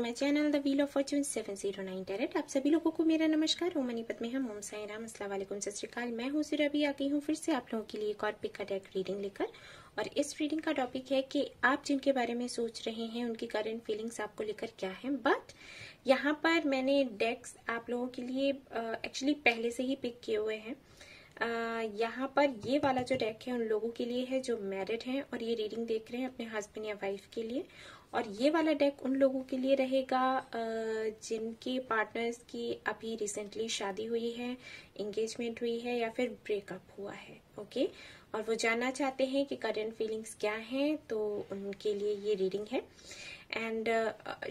To my channel the wheel of fortune 709 tarot. आप सभी लोगों को मेरा नमस्कार। ओम मनीपत में हम ओम साई राम, अस्सलाम वालेकुम, सत श्री अकाल। मैं हूँ सिरा, भी आ गई हूँ फिर से आप लोगों के लिए एक और पिक का डेक रीडिंग लेकर। और इस रीडिंग का टॉपिक है कि आप जिनके बारे में सोच रहे हैं उनकी करंट फीलिंग्स आपको लेकर क्या है। बट यहाँ पर मैंने डेक्स आप लोगों के लिए एक्चुअली पहले से ही पिक किए हुए हैं। यहाँ पर ये वाला जो डेक है उन लोगों के लिए है जो मैरिड हैं और ये रीडिंग देख रहे हैं अपने हस्बैंड या वाइफ के लिए। और ये वाला डेक उन लोगों के लिए रहेगा जिनके पार्टनर्स की अभी रिसेंटली शादी हुई है, एंगेजमेंट हुई है या फिर ब्रेकअप हुआ है। ओके, और वो जानना चाहते हैं कि करंट फीलिंग्स क्या हैं, तो उनके लिए ये रीडिंग है। एंड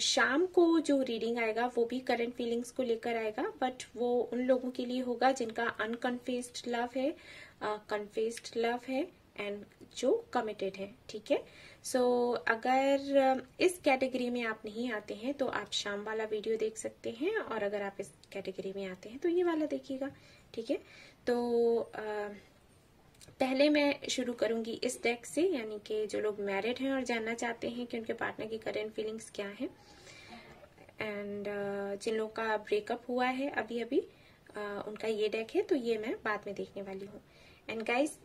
शाम को जो रीडिंग आएगा वो भी करंट फीलिंग्स को लेकर आएगा, बट वो उन लोगों के लिए होगा जिनका अनकन्फेस्ड लव है, कन्फेस्ड लव है एंड जो कमिटेड है। ठीक है, सो अगर इस कैटेगरी में आप नहीं आते हैं तो आप शाम वाला वीडियो देख सकते हैं, और अगर आप इस कैटेगरी में आते हैं तो ये वाला देखिएगा। ठीक है, तो पहले मैं शुरू करूंगी इस डेक से, यानी कि जो लोग मैरिड हैं और जानना चाहते हैं कि उनके पार्टनर की करंट फीलिंग्स क्या है, एंड जिन लोगों का ब्रेकअप हुआ है अभी अभी उनका ये डेक है, तो ये मैं बाद में देखने वाली हूँ। एंड गाइस,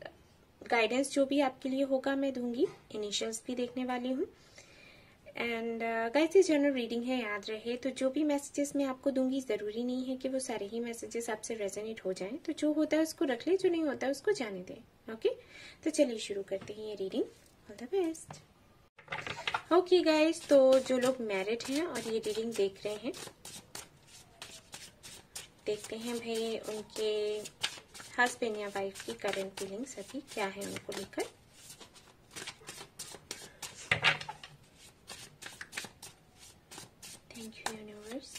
गाइडेंस जो भी आपके लिए होगा मैं दूंगी, इनिशियल्स भी देखने वाली हूँ। एंड गाइस, ये जनरल रीडिंग है, याद रहे। तो जो भी मैसेजेस मैं आपको दूंगी जरूरी नहीं है कि वो सारे ही मैसेजेस आपसे रेजोनेट हो जाएं, तो जो होता है उसको रख ले, जो नहीं होता है उसको जाने दें। ओके, तो चलिए शुरू करते हैं ये reading. All the best. Okay guys, तो जो लोग मैरिड हैं और ये रीडिंग देख रहे हैं, देखते हैं भाई उनके हस्बैंड या वाइफ की करंट फीलिंग्स अभी क्या है उनको लेकर। Thank you universe,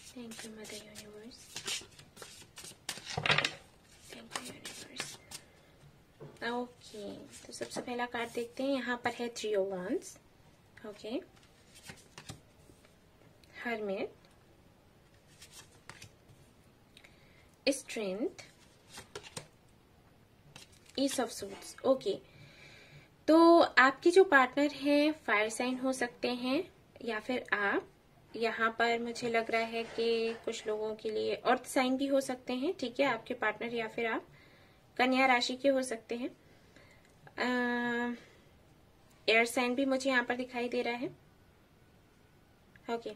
thank you mother universe, thank you universe. Okay, तो सबसे पहला कार्ड देखते हैं। यहाँ पर है 3 of wands. Okay, hermit, strength, is of suits. Okay, तो आपके जो पार्टनर हैं फायर साइन हो सकते हैं या फिर आप, यहाँ पर मुझे लग रहा है कि कुछ लोगों के लिए अर्थ साइन भी हो सकते हैं। ठीक है, आपके पार्टनर या फिर आप कन्या राशि के हो सकते हैं। एयर साइन भी मुझे यहाँ पर दिखाई दे रहा है। ओके,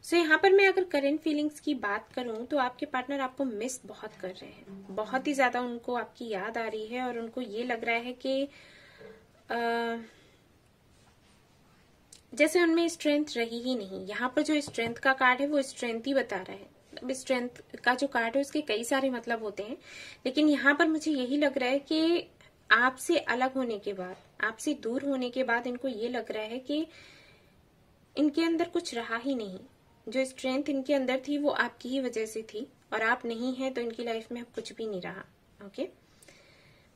सो यहाँ पर मैं अगर करंट फीलिंग्स की बात करूं तो आपके पार्टनर आपको मिस बहुत कर रहे हैं, बहुत ही ज्यादा उनको आपकी याद आ रही है और उनको ये लग रहा है कि जैसे उनमें स्ट्रेंथ रही ही नहीं। यहाँ पर जो स्ट्रेंथ का कार्ड है वो स्ट्रेंथ ही बता रहा है। अब स्ट्रेंथ का जो कार्ड है उसके कई सारे मतलब होते हैं, लेकिन यहाँ पर मुझे यही लग रहा है कि आपसे अलग होने के बाद, आपसे दूर होने के बाद इनको ये लग रहा है कि इनके अंदर कुछ रहा ही नहीं। जो स्ट्रेंथ इनके अंदर थी वो आपकी ही वजह से थी, और आप नहीं है तो इनकी लाइफ में अब कुछ भी नहीं रहा। ओके,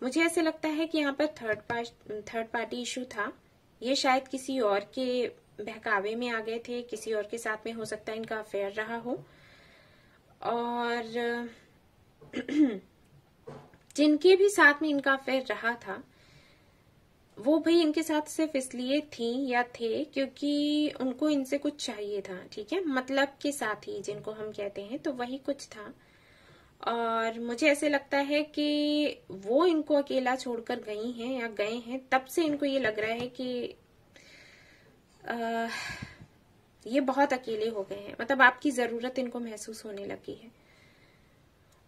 मुझे ऐसे लगता है कि यहाँ पर थर्ड पार्टी इशू था। ये शायद किसी और के बहकावे में आ गए थे, किसी और के साथ में हो सकता है इनका अफेयर रहा हो, और जिनके भी साथ में इनका अफेयर रहा था वो भाई इनके साथ सिर्फ इसलिए थी या थे क्योंकि उनको इनसे कुछ चाहिए था। ठीक है, मतलब के साथ ही जिनको हम कहते हैं, तो वही कुछ था। और मुझे ऐसे लगता है कि वो इनको अकेला छोड़कर गई हैं या गए हैं, तब से इनको ये लग रहा है कि ये बहुत अकेले हो गए हैं, मतलब आपकी जरूरत इनको महसूस होने लगी है।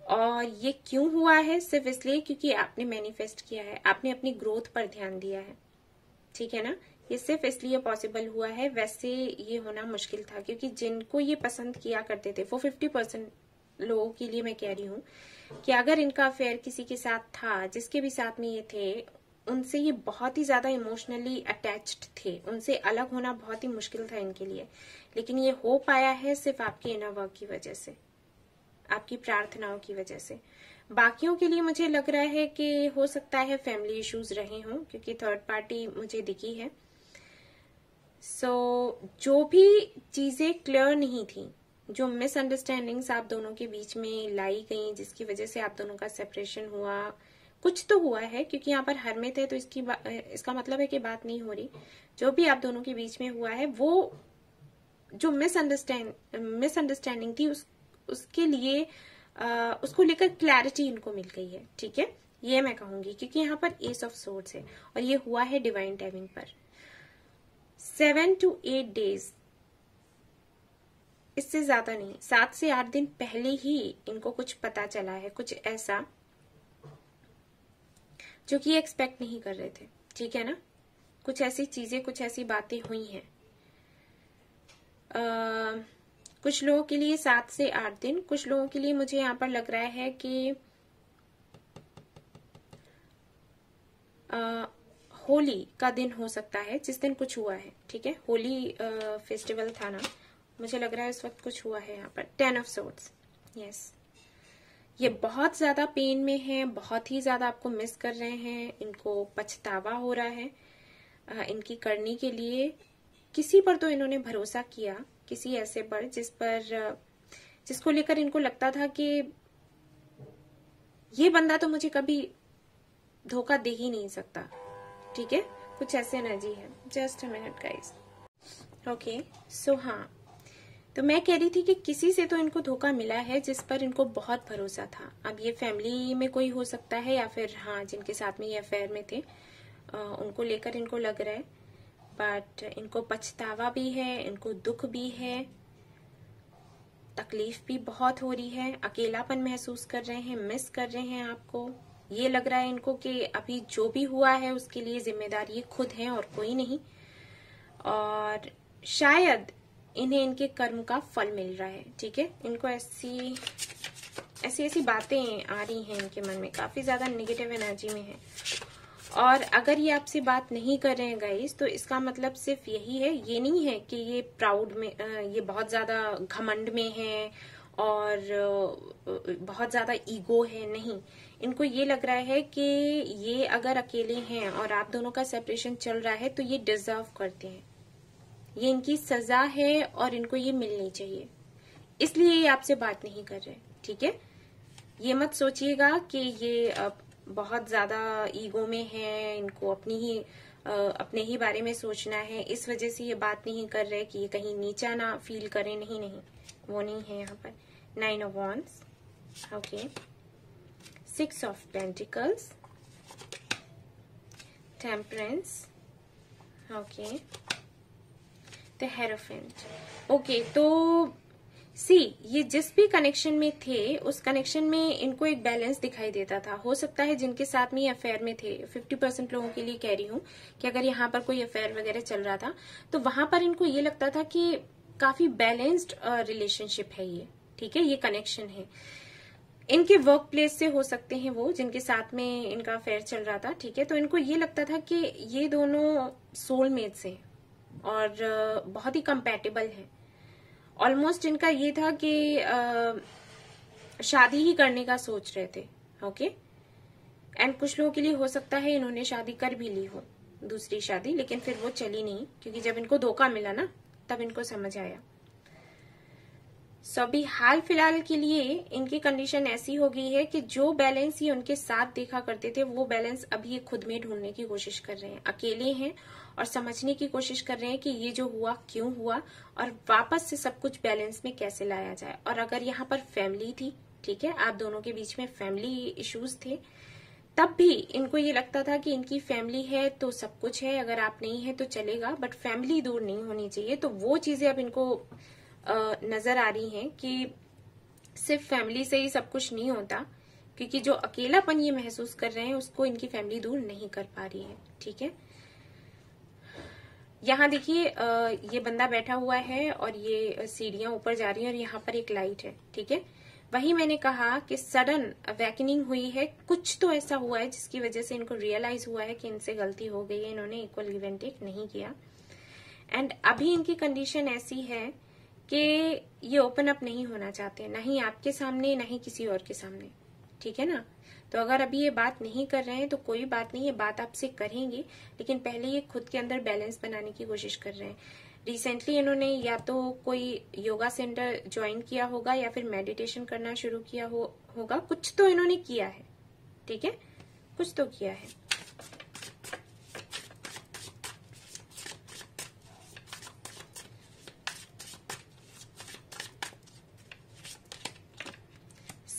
और ये क्यों हुआ है? सिर्फ इसलिए क्योंकि आपने मैनिफेस्ट किया है, आपने अपनी ग्रोथ पर ध्यान दिया है। ठीक है ना, ये सिर्फ इसलिए पॉसिबल हुआ है, वैसे ये होना मुश्किल था। क्योंकि जिनको ये पसंद किया करते थे, वो 50% लोगों के लिए मैं कह रही हूँ कि अगर इनका अफेयर किसी के साथ था, जिसके भी साथ में ये थे, उनसे ये बहुत ही ज्यादा इमोशनली अटैच्ड थे, उनसे अलग होना बहुत ही मुश्किल था इनके लिए। लेकिन ये हो पाया है सिर्फ आपके इनर वर्क की वजह से, आपकी प्रार्थनाओं की वजह से। बाकियों के लिए मुझे लग रहा है कि हो सकता है फैमिली इश्यूज रहे हों, क्योंकि थर्ड पार्टी मुझे दिखी है। सो जो भी चीजें क्लियर नहीं थी, जो मिसअंडरस्टैंडिंग्स आप दोनों के बीच में लाई गई, जिसकी वजह से आप दोनों का सेपरेशन हुआ, कुछ तो हुआ है, क्योंकि यहाँ पर हरमित है तो इसका मतलब है कि बात नहीं हो रही। जो भी आप दोनों के बीच में हुआ है वो जो मिसअंडरस्टैंडिंग थी उसके लिए उसको लेकर क्लैरिटी इनको मिल गई है। ठीक है, ये मैं कहूंगी, क्योंकि यहाँ पर एस ऑफ सोर्ड्स है और ये हुआ है डिवाइन टाइमिंग पर। 7 to 8 डेज, इससे ज्यादा नहीं, 7 से 8 दिन पहले ही इनको कुछ पता चला है, कुछ ऐसा जो कि एक्सपेक्ट नहीं कर रहे थे। ठीक है ना, कुछ ऐसी चीजें, कुछ ऐसी बातें हुई हैं। कुछ लोगों के लिए 7 से 8 दिन, कुछ लोगों के लिए मुझे यहाँ पर लग रहा है कि होली का दिन हो सकता है, जिस दिन कुछ हुआ है। ठीक है, होली फेस्टिवल था ना, मुझे लग रहा है उस वक्त कुछ हुआ है यहाँ पर। 10 of swords, यस। ये बहुत ज्यादा पेन में है, बहुत ही ज्यादा आपको मिस कर रहे हैं, इनको पछतावा हो रहा है इनकी करनी के लिए। किसी पर तो इन्होंने भरोसा किया, किसी ऐसे पर जिसको लेकर इनको लगता था कि ये बंदा तो मुझे कभी धोखा दे ही नहीं सकता। ठीक है, कुछ ऐसे एनर्जी है। Just a minute guys. Okay, so हाँ, तो मैं कह रही थी कि किसी से तो इनको धोखा मिला है जिस पर इनको बहुत भरोसा था। अब ये फैमिली में कोई हो सकता है, या फिर हाँ जिनके साथ में ये अफेयर में थे उनको लेकर इनको लग रहा है, बट इनको पछतावा भी है, इनको दुख भी है, तकलीफ भी बहुत हो रही है, अकेलापन महसूस कर रहे हैं, मिस कर रहे हैं आपको। ये लग रहा है इनको कि अभी जो भी हुआ है उसके लिए जिम्मेदार ये खुद हैं और कोई नहीं, और शायद इन्हें इनके कर्म का फल मिल रहा है। ठीक है, इनको ऐसी बातें आ रही हैं इनके मन में, काफी ज्यादा नेगेटिव एनर्जी में है। और अगर ये आपसे बात नहीं कर रहे हैं गाइस, तो इसका मतलब सिर्फ यही है, ये नहीं है कि ये प्राउड में, ये बहुत ज्यादा घमंड में है और बहुत ज्यादा ईगो है, नहीं। इनको ये लग रहा है कि ये अगर अकेले हैं और आप दोनों का सेपरेशन चल रहा है तो ये डिजर्व करते हैं, ये इनकी सजा है और इनको ये मिलनी चाहिए, इसलिए ये आपसे बात नहीं कर रहे। ठीक है, ये मत सोचिएगा कि ये बहुत ज्यादा ईगो में है, इनको अपने ही बारे में सोचना है, इस वजह से ये बात नहीं कर रहे कि ये कहीं नीचा ना फील करें। नहीं, वो नहीं है यहाँ पर। 9 of Wands, okay, 6 of Pentacles, Temperance, okay, The Hierophant। Okay, तो ये जिस भी कनेक्शन में थे उस कनेक्शन में इनको एक बैलेंस दिखाई देता था। हो सकता है जिनके साथ में ये अफेयर में थे, 50% लोगों के लिए कह रही हूँ कि अगर यहाँ पर कोई अफेयर वगैरह चल रहा था तो वहां पर इनको ये लगता था कि काफी बैलेंस्ड रिलेशनशिप है ये। ठीक है, ये कनेक्शन है। इनके वर्क प्लेस से हो सकते हैं वो जिनके साथ में इनका अफेयर चल रहा था। ठीक है, तो इनको ये लगता था कि ये दोनों सोलमेट्स हैं और बहुत ही कंपैटिबल है। ऑलमोस्ट इनका ये था कि शादी ही करने का सोच रहे थे। ओके, एंड कुछ लोगों के लिए हो सकता है इन्होंने शादी कर भी ली हो, दूसरी शादी, लेकिन फिर वो चली नहीं, क्योंकि जब इनको धोखा मिला ना तब इनको समझ आया। अभी हाल फिलहाल के लिए इनकी कंडीशन ऐसी हो गई है कि जो बैलेंस ये उनके साथ देखा करते थे वो बैलेंस अभी ये खुद में ढूंढने की कोशिश कर रहे हैं। अकेले हैं और समझने की कोशिश कर रहे हैं कि ये जो हुआ क्यों हुआ और वापस से सब कुछ बैलेंस में कैसे लाया जाए। और अगर यहाँ पर फैमिली थी, ठीक है, आप दोनों के बीच में फैमिली इश्यूज थे, तब भी इनको ये लगता था कि इनकी फैमिली है तो सब कुछ है, अगर आप नहीं है तो चलेगा, बट फैमिली दूर नहीं होनी चाहिए। तो वो चीजें अब इनको नजर आ रही हैं कि सिर्फ फैमिली से ही सब कुछ नहीं होता, क्योंकि जो अकेलापन ये महसूस कर रहे हैं उसको इनकी फैमिली दूर नहीं कर पा रही है। ठीक है, यहाँ देखिए ये बंदा बैठा हुआ है और ये सीढ़ियां ऊपर जा रही हैं और यहाँ पर एक लाइट है। ठीक है, वही मैंने कहा कि सडन अवेकनिंग हुई है, कुछ तो ऐसा हुआ है जिसकी वजह से इनको रियलाइज हुआ है कि इनसे गलती हो गई है, इन्होंने इक्वल गिव एंड टेक नहीं किया। एंड अभी इनकी कंडीशन ऐसी है कि ये ओपन अप नहीं होना चाहते, ना ही आपके सामने ना ही किसी और के सामने। ठीक है ना, तो अगर अभी ये बात नहीं कर रहे हैं तो कोई बात नहीं, ये बात आपसे करेंगे, लेकिन पहले ये खुद के अंदर बैलेंस बनाने की कोशिश कर रहे हैं। रिसेंटली इन्होंने या तो कोई योगा सेंटर ज्वाइन किया होगा या फिर मेडिटेशन करना शुरू किया होगा, कुछ तो इन्होंने किया है। ठीक है, कुछ तो किया है।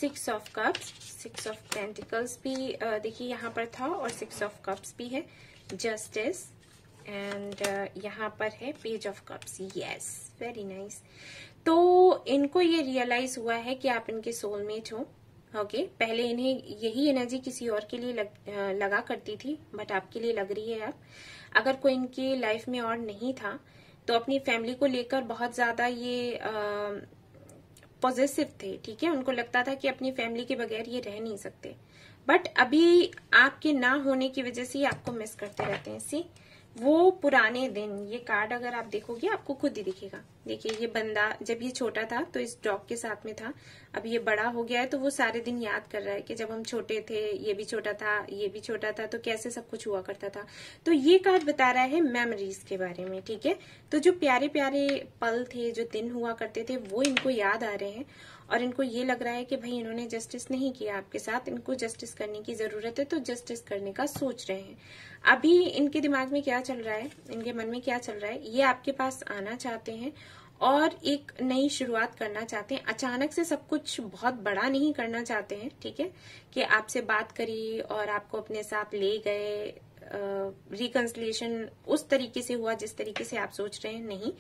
6 ऑफ कप्स, 6 ऑफ पेंटिकल्स भी देखिए यहाँ पर था और 6 ऑफ कप्स भी है, जस्टिस, एंड यहाँ पर है page of cups. Yes, very nice. तो इनको ये रियलाइज हुआ है कि आप इनके सोलमेट हो। ओके, पहले इन्हें यही एनर्जी किसी और के लिए लगा करती थी, बट आपके लिए लग रही है अब। अगर कोई इनकी लाइफ में और नहीं था तो अपनी फैमिली को लेकर बहुत ज्यादा ये पॉजिटिव थे, ठीक है। उनको लगता था कि अपनी फैमिली के बगैर ये रह नहीं सकते, बट अभी आपके ना होने की वजह से ये आपको मिस करते रहते हैं। सी, वो पुराने दिन, ये कार्ड अगर आप देखोगे आपको खुद ही दिखेगा। देखिए, ये बंदा जब ये छोटा था तो इस डॉग के साथ में था, अब ये बड़ा हो गया है तो वो सारे दिन याद कर रहा है कि जब हम छोटे थे ये भी छोटा था, ये भी छोटा था, तो कैसे सब कुछ हुआ करता था। तो ये कार्ड बता रहा है मेमोरीज के बारे में, ठीक है। तो जो प्यारे प्यारे पल थे, जो दिन हुआ करते थे, वो इनको याद आ रहे हैं और इनको ये लग रहा है कि भाई इन्होंने जस्टिस नहीं किया आपके साथ, इनको जस्टिस करने की जरूरत है, तो जस्टिस करने का सोच रहे हैं। अभी इनके दिमाग में क्या चल रहा है, इनके मन में क्या चल रहा है, ये आपके पास आना चाहते हैं और एक नई शुरुआत करना चाहते हैं। अचानक से सब कुछ बहुत बड़ा नहीं करना चाहते हैं, ठीक है, कि आपसे बात करी और आपको अपने साथ ले गए, रिकंसिलिएशन उस तरीके से हुआ जिस तरीके से आप सोच रहे हैं, नहीं।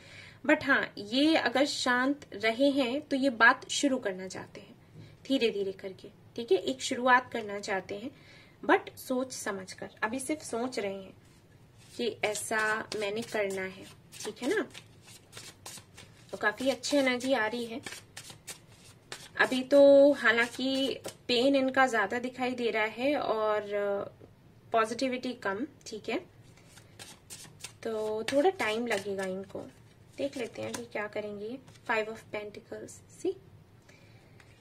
बट हाँ, ये अगर शांत रहे हैं तो ये बात शुरू करना चाहते हैं धीरे धीरे करके, ठीक है, एक शुरुआत करना चाहते हैं, बट सोच समझ कर। अभी सिर्फ सोच रहे हैं कि ऐसा मैंने करना है, ठीक है ना। तो काफी अच्छी एनर्जी आ रही है अभी तो। हालांकि पेन इनका ज्यादा दिखाई दे रहा है और पॉजिटिविटी कम, ठीक है। तो थोड़ा टाइम लगेगा इनको, देख लेते हैं कि क्या करेंगे। 5 ऑफ पेंटिकल्स, सी,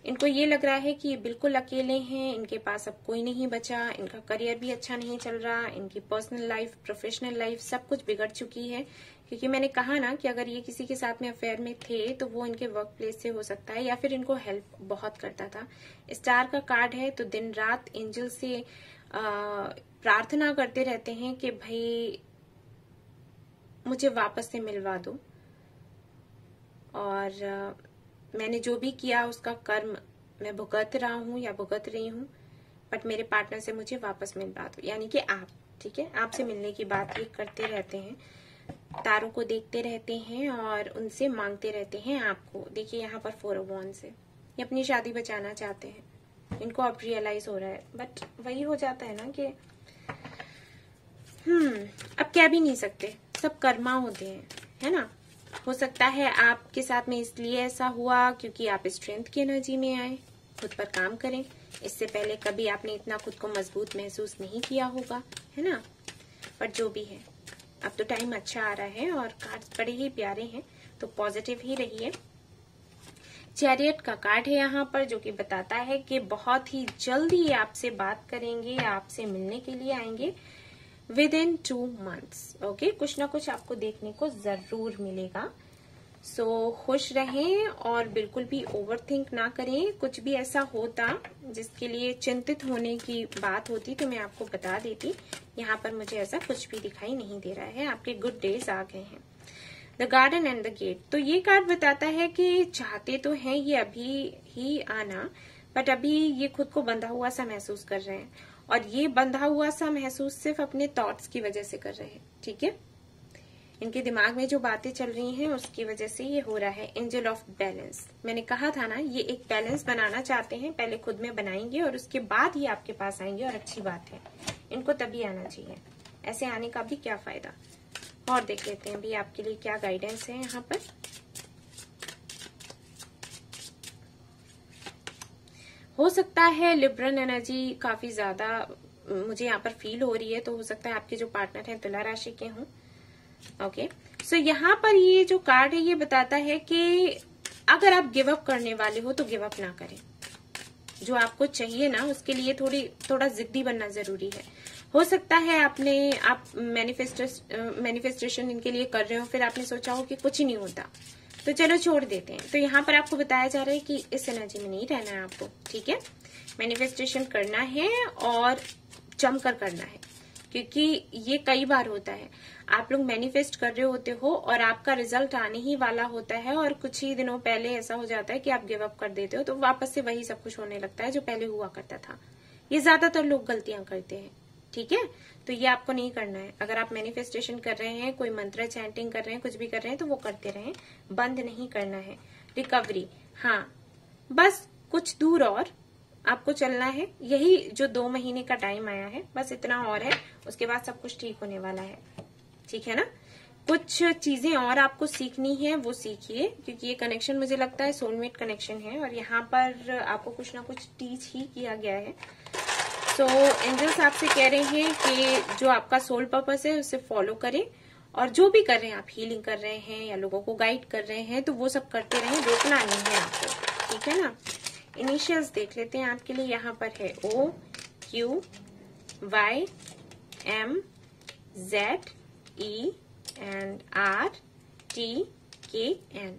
इनको ये लग रहा है कि ये बिल्कुल अकेले हैं, इनके पास अब कोई नहीं बचा, इनका करियर भी अच्छा नहीं चल रहा, इनकी पर्सनल लाइफ, प्रोफेशनल लाइफ सब कुछ बिगड़ चुकी है। क्योंकि मैंने कहा ना कि अगर ये किसी के साथ में अफेयर में थे तो वो इनके वर्क प्लेस से हो सकता है, या फिर इनको हेल्प बहुत करता था। स्टार का कार्ड है, तो दिन रात एंजल से प्रार्थना करते रहते हैं कि भाई मुझे वापस से मिलवा दो, और मैंने जो भी किया उसका कर्म मैं भुगत रहा हूँ या भुगत रही हूँ, बट मेरे पार्टनर से मुझे वापस मिलवा दो, यानी कि आप, ठीक है। आपसे मिलने की बात ये करते रहते हैं, तारों को देखते रहते हैं और उनसे मांगते रहते हैं आपको। देखिए यहाँ पर 4 ऑफ वॉन्ड्स है, ये अपनी शादी बचाना चाहते हैं, इनको अब रियलाइज हो रहा है, बट वही हो जाता है ना कि अब कह भी नहीं सकते, सब कर्मा होते हैं, है ना। हो सकता है आपके साथ में इसलिए ऐसा हुआ क्योंकि आप स्ट्रेंथ की एनर्जी में आए, खुद पर काम करें। इससे पहले कभी आपने इतना खुद को मजबूत महसूस नहीं किया होगा, है ना। पर जो भी है, अब तो टाइम अच्छा आ रहा है और कार्ड्स बड़े ही प्यारे हैं, तो पॉजिटिव ही रहिए। चैरियट का कार्ड है यहाँ पर, जो कि बताता है कि बहुत ही जल्दी आपसे बात करेंगे, आपसे मिलने के लिए आएंगे within 2 months। ओके, कुछ ना कुछ आपको देखने को जरूर मिलेगा। सो खुश रहें और बिल्कुल भी ओवरथिंक ना करें। कुछ भी ऐसा होता जिसके लिए चिंतित होने की बात होती तो मैं आपको बता देती। यहाँ पर मुझे ऐसा कुछ भी दिखाई नहीं दे रहा है, आपके गुड डेज आ गए हैं। The garden and the gate, तो ये कार्ड बताता है कि चाहते तो हैं ये अभी ही आना, बट अभी ये खुद को बंधा हुआ सा महसूस कर रहे हैं, और ये बंधा हुआ सा महसूस सिर्फ अपने थॉट्स की वजह से कर रहे हैं, ठीक है। इनके दिमाग में जो बातें चल रही हैं उसकी वजह से ये हो रहा है। एंजल ऑफ बैलेंस, मैंने कहा था ना, ये एक बैलेंस बनाना चाहते हैं, पहले खुद में बनाएंगे और उसके बाद ही आपके पास आएंगे, और अच्छी बात है, इनको तभी आना चाहिए, ऐसे आने का भी क्या फायदा। और देख लेते हैं भी आपके लिए क्या गाइडेंस है यहाँ पर। हो सकता है लिब्रन एनर्जी काफी ज्यादा मुझे यहाँ पर फील हो रही है, तो हो सकता है आपके जो पार्टनर हैं तुला राशि के हों। ओके, सो यहाँ पर ये जो कार्ड है ये बताता है कि अगर आप गिव अप करने वाले हो तो गिव अप ना करें। जो आपको चाहिए ना उसके लिए थोड़ा जिद्दी बनना जरूरी है। हो सकता है आप मैनिफेस्टेशन इनके लिए कर रहे हो, फिर आपने सोचा हो कि कुछ ही नहीं होता, तो चलो छोड़ देते हैं। तो यहाँ पर आपको बताया जा रहा है कि इस एनर्जी में नहीं रहना है आपको, ठीक है। मैनिफेस्टेशन करना है और जमकर करना है, क्योंकि ये कई बार होता है। आप लोग मैनिफेस्ट कर रहे होते हो और आपका रिजल्ट आने ही वाला होता है और कुछ ही दिनों पहले ऐसा हो जाता है कि आप गिव अप कर देते हो, तो वापस से वही सब कुछ होने लगता है जो पहले हुआ करता था। ये ज्यादातर लोग गलतियां करते हैं, ठीक है। तो ये आपको नहीं करना है। अगर आप मैनिफेस्टेशन कर रहे हैं, कोई मंत्र चैंटिंग कर रहे हैं, कुछ भी कर रहे हैं, तो वो करते रहें, बंद नहीं करना है। रिकवरी, हाँ बस कुछ दूर और आपको चलना है। यही जो 2 महीने का टाइम आया है, बस इतना और है, उसके बाद सब कुछ ठीक होने वाला है, ठीक है ना। कुछ चीजें और आपको सीखनी है, वो सीखिए, क्योंकि ये कनेक्शन मुझे लगता है सोलमेट कनेक्शन है और यहाँ पर आपको कुछ ना कुछ टीच ही किया गया है। सो एंजल्स आपसे कह रहे हैं कि जो आपका सोल पर्पस है उसे फॉलो करें, और जो भी कर रहे हैं, आप हीलिंग कर रहे हैं या लोगों को गाइड कर रहे हैं, तो वो सब करते रहें, रोकना नहीं है आपको, ठीक है ना। इनिशियल्स देख लेते हैं आपके लिए। यहाँ पर है O Q Y M Z E and R T K N।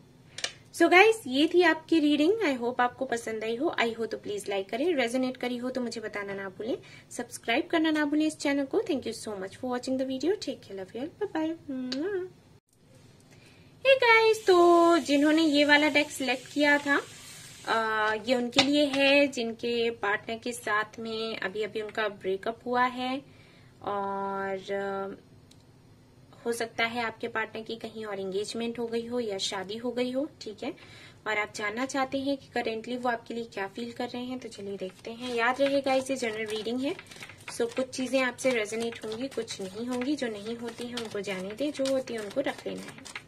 So guys, ये थी आपकी रीडिंग। आई होप आपको पसंद आई हो। आई हो तो प्लीज लाइक करें, रेजोनेट करी हो तो मुझे बताना ना भूलें, सब्सक्राइब करना ना भूलें इस चैनल को। Thank you so much for watching the video. Take care, love you, bye bye. Hey guys, तो जिन्होंने ये वाला डेक सिलेक्ट किया था, ये उनके लिए है जिनके पार्टनर के साथ में अभी अभी उनका ब्रेकअप हुआ है, और हो सकता है आपके पार्टनर की कहीं और एंगेजमेंट हो गई हो या शादी हो गई हो, ठीक है। और आप जानना चाहते हैं कि करेंटली वो आपके लिए क्या फील कर रहे हैं, तो चलिए देखते हैं। याद रहेगा, इसे जनरल रीडिंग है, सो कुछ चीजें आपसे रेजोनेट होंगी, कुछ नहीं होंगी। जो नहीं होती है उनको जाने दें, जो होती है उनको रख लेना है।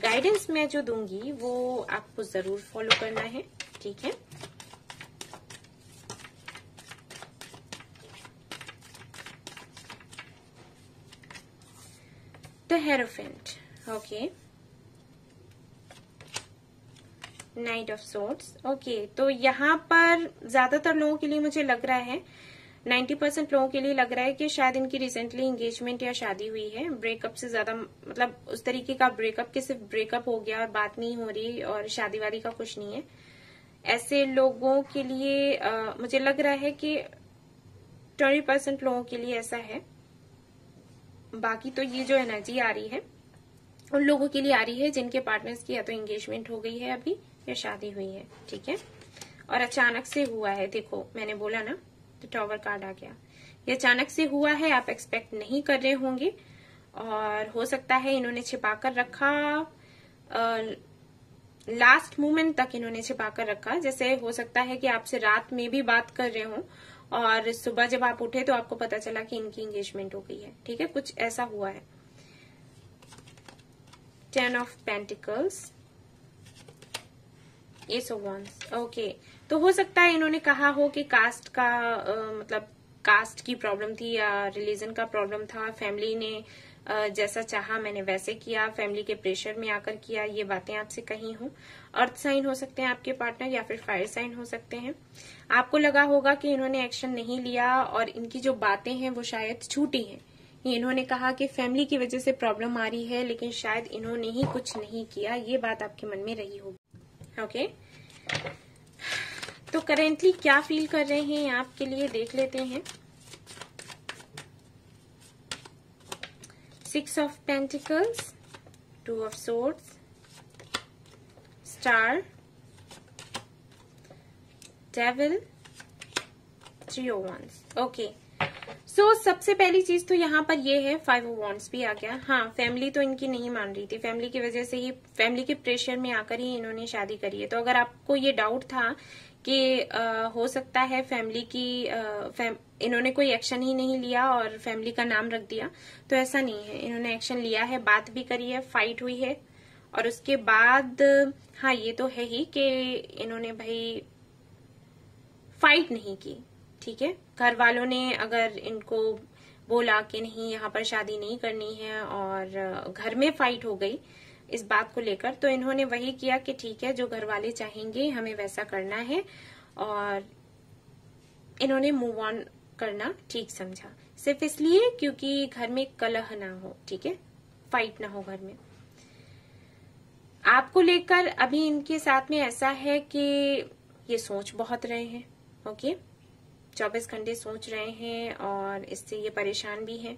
गाइडेंस मैं जो दूंगी वो आपको जरूर फॉलो करना है, ठीक है। The hierophant, okay, night of swords, okay. तो यहाँ पर ज्यादातर लोगों के लिए मुझे लग रहा है, 90% लोगों के लिए लग रहा है कि शायद इनकी रिसेंटली एंगेजमेंट या शादी हुई है। ब्रेकअप से ज्यादा, मतलब उस तरीके का ब्रेकअप कि सिर्फ ब्रेकअप हो गया और बात नहीं हो रही और शादी वादी का कुछ नहीं है। ऐसे लोगों के लिए मुझे लग रहा है कि 20% लोगों के लिए ऐसा है। बाकी तो ये जो एनर्जी आ रही है उन लोगों के लिए आ रही है जिनके पार्टनर्स की या तो एंगेजमेंट हो गई है अभी या शादी हुई है, ठीक है। और अचानक से हुआ है, देखो मैंने बोला ना, तो टॉवर कार्ड आ गया। ये अचानक से हुआ है, आप एक्सपेक्ट नहीं कर रहे होंगे, और हो सकता है इन्होंने छिपा कर रखा, लास्ट मोमेंट तक इन्होंने छिपा कर रखा। जैसे हो सकता है कि आपसे रात में भी बात कर रहे हो और सुबह जब आप उठे तो आपको पता चला कि इनकी एंगेजमेंट हो गई है, ठीक है, कुछ ऐसा हुआ है। 10 of pentacles, S of wands, okay. तो हो सकता है इन्होंने कहा हो कि कास्ट का मतलब कास्ट की प्रॉब्लम थी या रिलीजन का प्रॉब्लम था, फैमिली ने जैसा चाहा मैंने वैसे किया, फैमिली के प्रेशर में आकर किया, ये बातें आपसे कही हो। अर्थ साइन हो सकते हैं आपके पार्टनर या फिर फायर साइन हो सकते हैं। आपको लगा होगा कि इन्होंने एक्शन नहीं लिया और इनकी जो बातें हैं वो शायद झूठी हैं। इन्होंने कहा कि फैमिली की वजह से प्रॉब्लम आ रही है, लेकिन शायद इन्होंने ही कुछ नहीं किया, ये बात आपके मन में रही होगी, ओके। तो करेंटली क्या फील कर रहे हैं आपके लिए देख लेते हैं। 6 of pentacles, 2 of swords, star, devil, 3 of wands, okay. So सबसे पहली चीज तो यहाँ पर ये है, 5 ऑफ वांड्स भी आ गया। हाँ, फैमिली तो इनकी नहीं मान रही थी, फैमिली की वजह से ही, फैमिली के प्रेशर में आकर ही इन्होंने शादी करी है। तो अगर आपको ये डाउट था कि हो सकता है फैमिली की इन्होंने कोई एक्शन ही नहीं लिया और फैमिली का नाम रख दिया, तो ऐसा नहीं है। इन्होंने एक्शन लिया है, बात भी करी है, फाइट हुई है, और उसके बाद हाँ ये तो है ही कि इन्होंने भाई फाइट नहीं की, ठीक है। घर वालों ने अगर इनको बोला कि नहीं यहाँ पर शादी नहीं करनी है और घर में फाइट हो गई इस बात को लेकर, तो इन्होंने वही किया कि ठीक है जो घर वाले चाहेंगे हमें वैसा करना है, और इन्होंने मूव ऑन करना ठीक समझा, सिर्फ इसलिए क्योंकि घर में कलह ना हो, ठीक है, फाइट ना हो घर में। आपको लेकर अभी इनके साथ में ऐसा है कि ये सोच बहुत रहे हैं, ओके, 24 घंटे सोच रहे हैं और इससे ये परेशान भी हैं।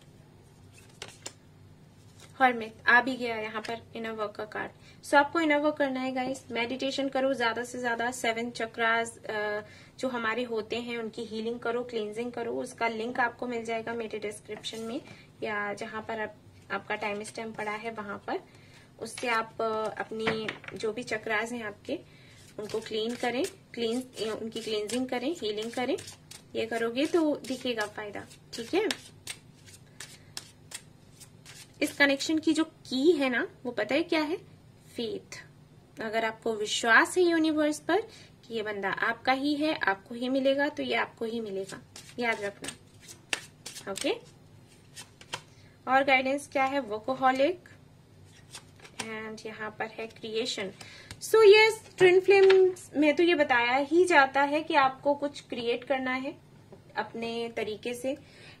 हरमित आ भी गया यहाँ पर इनर वर्क का कार्ड। सो आपको इनर वर्क करना है गाइस, मेडिटेशन करो ज्यादा से ज्यादा, 7 चक्रास जो हमारे होते हैं उनकी हीलिंग करो, क्लींजिंग करो। उसका लिंक आपको मिल जाएगा मेरे डिस्क्रिप्शन में या जहां पर आपका टाइम स्टैम्प पड़ा है वहां पर। उससे आप अपनी जो भी चक्रास हैं आपके उनको क्लीन करें, उनकी क्लींजिंग करें, हीलिंग करें। ये करोगे तो दिखेगा फायदा, ठीक है। इस कनेक्शन की जो की है ना वो पता है क्या है? फेथ। अगर आपको विश्वास है यूनिवर्स पर कि ये बंदा आपका ही है, आपको ही मिलेगा, तो ये आपको ही मिलेगा, याद रखना। ओके। और गाइडेंस क्या है? वर्कोहॉलिक एंड यहाँ पर है creation. So yes, twin flames में तो ये बताया ही जाता है कि आपको कुछ क्रिएट करना है अपने तरीके से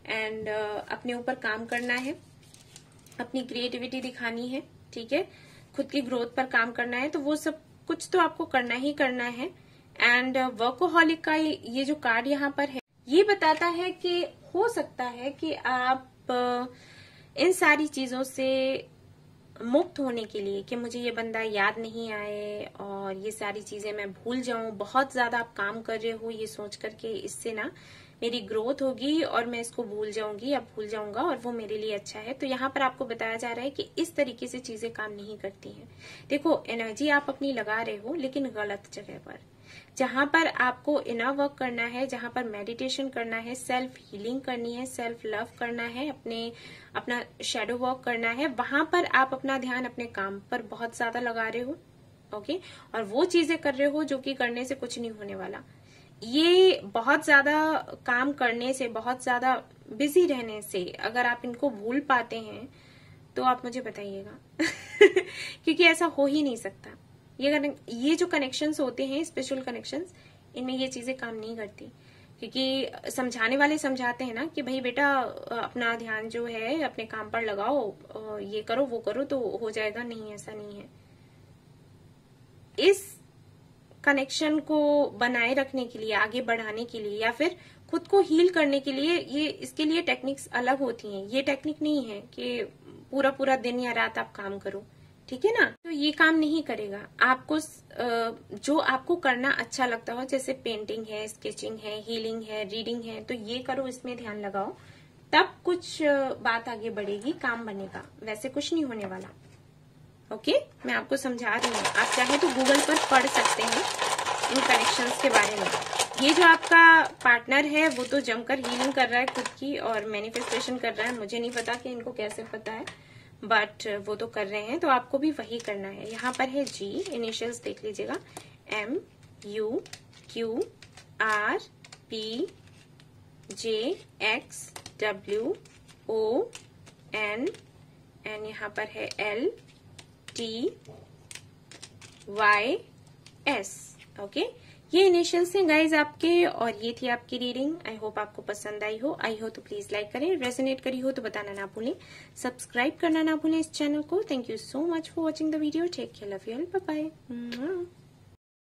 एंड अपने ऊपर काम करना है, अपनी क्रिएटिविटी दिखानी है, ठीक है, खुद की ग्रोथ पर काम करना है। तो वो सब कुछ तो आपको करना ही करना है। एंड वर्कोहॉलिक का ये जो कार्ड यहाँ पर है ये बताता है कि हो सकता है कि आप इन सारी चीजों से मुक्त होने के लिए कि मुझे ये बंदा याद नहीं आए और ये सारी चीजें मैं भूल जाऊं, बहुत ज्यादा आप काम कर रहे हो ये सोच करके इससे ना मेरी ग्रोथ होगी और मैं इसको भूल जाऊंगी या भूल जाऊंगा और वो मेरे लिए अच्छा है। तो यहाँ पर आपको बताया जा रहा है कि इस तरीके से चीजें काम नहीं करती हैं। देखो, एनर्जी आप अपनी लगा रहे हो लेकिन गलत जगह पर। जहां पर आपको इनर वर्क करना है, जहां पर मेडिटेशन करना है, सेल्फ हीलिंग करनी है, सेल्फ लव करना है, अपना शैडो वर्क करना है, वहां पर आप अपना ध्यान अपने काम पर बहुत ज्यादा लगा रहे हो। ओके। और वो चीजें कर रहे हो जो कि करने से कुछ नहीं होने वाला। ये बहुत ज्यादा काम करने से, बहुत ज्यादा बिजी रहने से अगर आप इनको भूल पाते हैं तो आप मुझे बताइएगा क्योंकि ऐसा हो ही नहीं सकता। ये जो कनेक्शंस होते हैं, स्पेशल कनेक्शंस, इनमें ये चीजें काम नहीं करती। क्योंकि समझाने वाले समझाते हैं ना कि भाई बेटा अपना ध्यान जो है अपने काम पर लगाओ, ये करो वो करो तो हो जाएगा। नहीं, ऐसा नहीं है। इस कनेक्शन को बनाए रखने के लिए, आगे बढ़ाने के लिए या फिर खुद को हील करने के लिए इसके लिए टेक्निक्स अलग होती हैं। ये टेक्निक नहीं है कि पूरा पूरा दिन या रात आप काम करो, ठीक है ना। तो ये काम नहीं करेगा। आपको जो आपको करना अच्छा लगता हो, जैसे पेंटिंग है, स्केचिंग है, हीलिंग है, रीडिंग है, तो ये करो, इसमें ध्यान लगाओ, तब कुछ बात आगे बढ़ेगी, काम बनेगा। वैसे कुछ नहीं होने वाला। ओके, मैं आपको समझा रही हूँ। आप चाहे तो गूगल पर पढ़ सकते हैं इन कनेक्शंस के बारे में। ये जो आपका पार्टनर है वो तो जमकर हीलिंग कर रहा है खुद की और मैनिफेस्टेशन कर रहा है। मुझे नहीं पता कि इनको कैसे पता है, बट वो तो कर रहे हैं। तो आपको भी वही करना है। यहाँ पर है जी, इनिशियल्स देख लीजिएगा, MUQRPJXWON एंड यहाँ पर है LTYS। ओके, ये इनिशियल्स हैं गाइज आपके। और ये थी आपकी रीडिंग। आई होप आपको पसंद आई हो। आई हो तो प्लीज लाइक करें, रेजोनेट करी हो तो बताना ना भूलें, सब्सक्राइब करना ना भूलें इस चैनल को। Thank you so much for watching the video. Take care, love you all, bye bye.